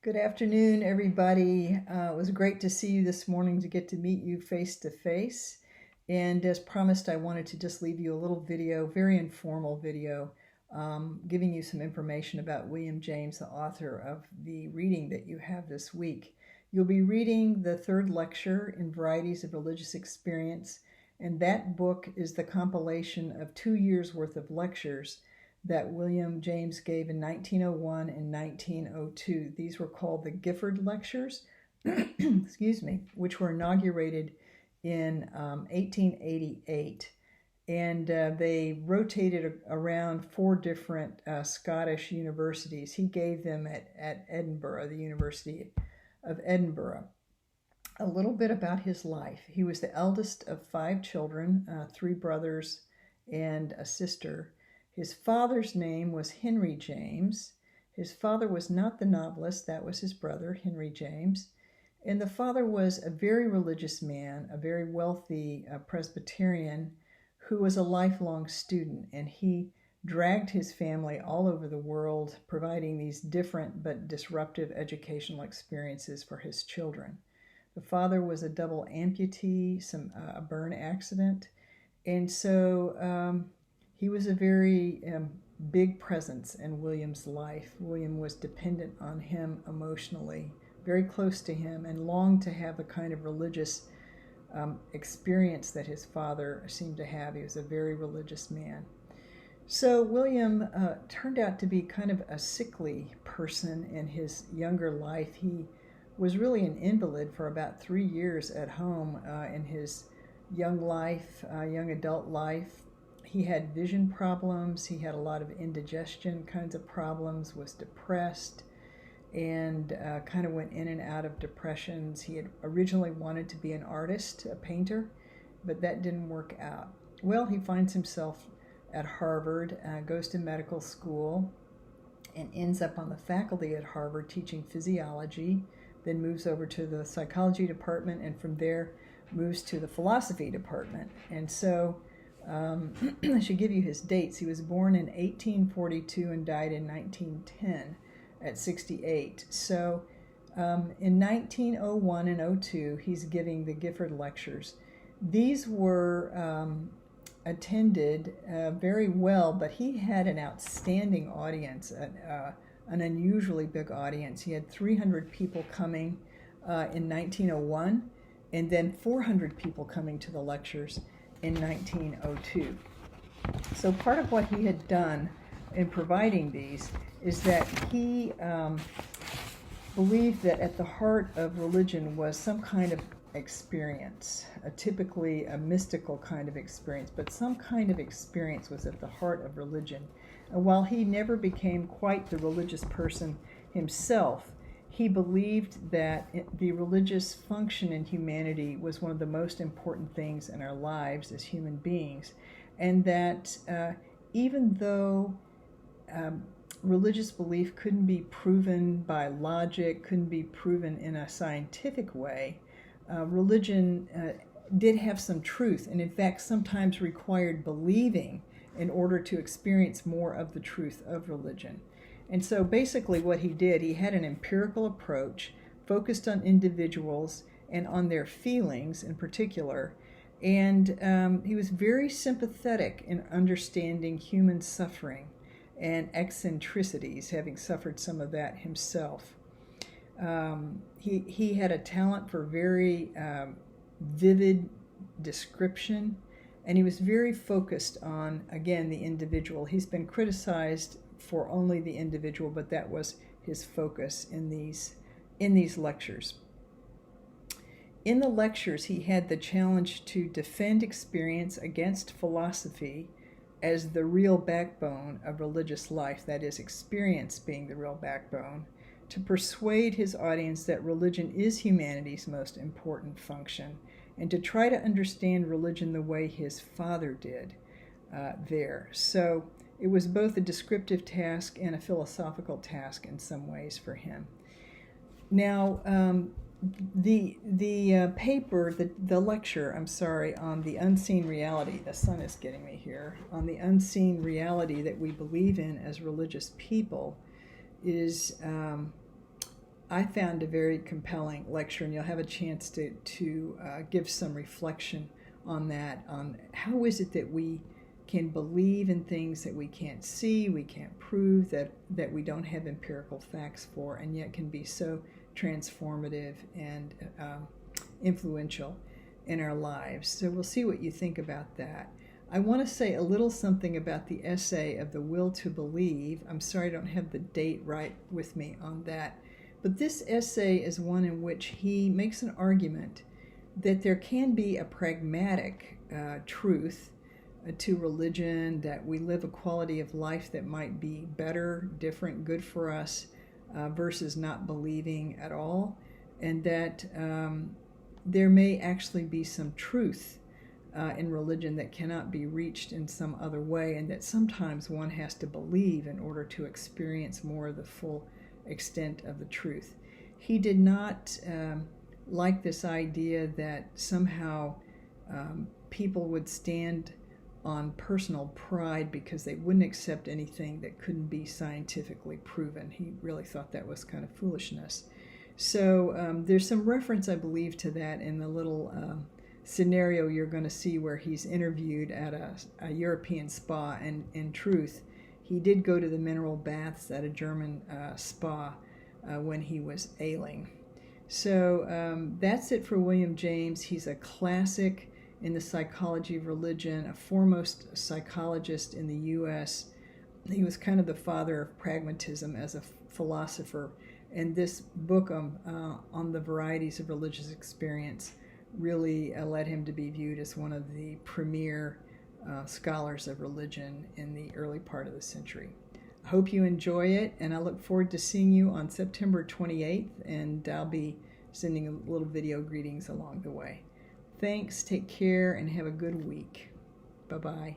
Good afternoon, everybody. It was great to see you this morning, to get to meet you face to face. And as promised, I wanted to just leave you a little video, very informal video, giving you some information about William James, the author of the reading that you have this week. You'll be reading the third lecture in Varieties of Religious Experience, and that book is the compilation of 2 years' worth of lectures that William James gave in 1901 and 1902. These were called the Gifford Lectures, excuse me, which were inaugurated in 1888. And they rotated around 4 different Scottish universities. He gave them at Edinburgh, the University of Edinburgh. A little bit about his life. He was the eldest of 5 children, 3 brothers and a sister. His father's name was Henry James. His father was not the novelist, that was his brother, Henry James. And the father was a very religious man, a very wealthy Presbyterian who was a lifelong student, and he dragged his family all over the world, providing these different but disruptive educational experiences for his children. The father was a double amputee, a burn accident, and so he was a very big presence in William's life. William was dependent on him emotionally, very close to him, and longed to have the kind of religious experience that his father seemed to have. He was a very religious man. So William turned out to be kind of a sickly person in his younger life. He was really an invalid for about 3 years at home in his young adult life. He had vision problems, he had a lot of indigestion kinds of problems, was depressed, and kind of went in and out of depressions. He had originally wanted to be an artist, a painter, but that didn't work out. Well, he finds himself at Harvard, goes to medical school, and ends up on the faculty at Harvard teaching physiology, then moves over to the psychology department, and from there moves to the philosophy department. And so I should give you his dates. He was born in 1842 and died in 1910 at 68. So in 1901 and 02, he's giving the Gifford Lectures. These were attended very well, but he had an outstanding audience, an unusually big audience. He had 300 people coming in 1901, and then 400 people coming to the lectures in 1902. So part of what he had done in providing these is that he believed that at the heart of religion was some kind of experience, typically a mystical kind of experience, but some kind of experience was at the heart of religion. And while he never became quite the religious person himself, he believed that the religious function in humanity was one of the most important things in our lives as human beings, and that even though religious belief couldn't be proven by logic, couldn't be proven in a scientific way, religion did have some truth, and in fact sometimes required believing in order to experience more of the truth of religion. And so basically what he did, he had an empirical approach focused on individuals and on their feelings in particular. And he was very sympathetic in understanding human suffering and eccentricities, having suffered some of that himself. He had a talent for very vivid description, and he was very focused on, again, the individual. He's been criticized for only the individual, but that was his focus in these lectures. In the lectures, he had the challenge to defend experience against philosophy as the real backbone of religious life, that is, experience being the real backbone, to persuade his audience that religion is humanity's most important function, and to try to understand religion the way his father did there. So it was both a descriptive task and a philosophical task in some ways for him. Now, the paper, the lecture, on the unseen reality, the sun is getting me here, on the unseen reality that we believe in as religious people is I found a very compelling lecture, and you'll have a chance to give some reflection on that, on how is it that we can believe in things that we can't see, we can't prove, that we don't have empirical facts for, and yet can be so transformative and influential in our lives. So we'll see what you think about that. I want to say a little something about the essay of The Will to Believe. I'm sorry I don't have the date right with me on that. But this essay is one in which he makes an argument that there can be a pragmatic truth to religion, that we live a quality of life that might be better, different, good for us, versus not believing at all, and that there may actually be some truth in religion that cannot be reached in some other way, and that sometimes one has to believe in order to experience more of the full extent of the truth. He did not like this idea that somehow people would stand on personal pride because they wouldn't accept anything that couldn't be scientifically proven. He really thought that was kind of foolishness. So there's some reference, I believe, to that in the little scenario you're going to see where he's interviewed at a European spa, and in truth, he did go to the mineral baths at a German spa when he was ailing. So that's it for William James. He's a classic in the psychology of religion, a foremost psychologist in the U.S. He was kind of the father of pragmatism as a philosopher, and this book on the varieties of religious experience really led him to be viewed as one of the premier scholars of religion in the early part of the century. I hope you enjoy it, and I look forward to seeing you on September 28th, and I'll be sending little video greetings along the way. Thanks, take care, and have a good week. Bye-bye.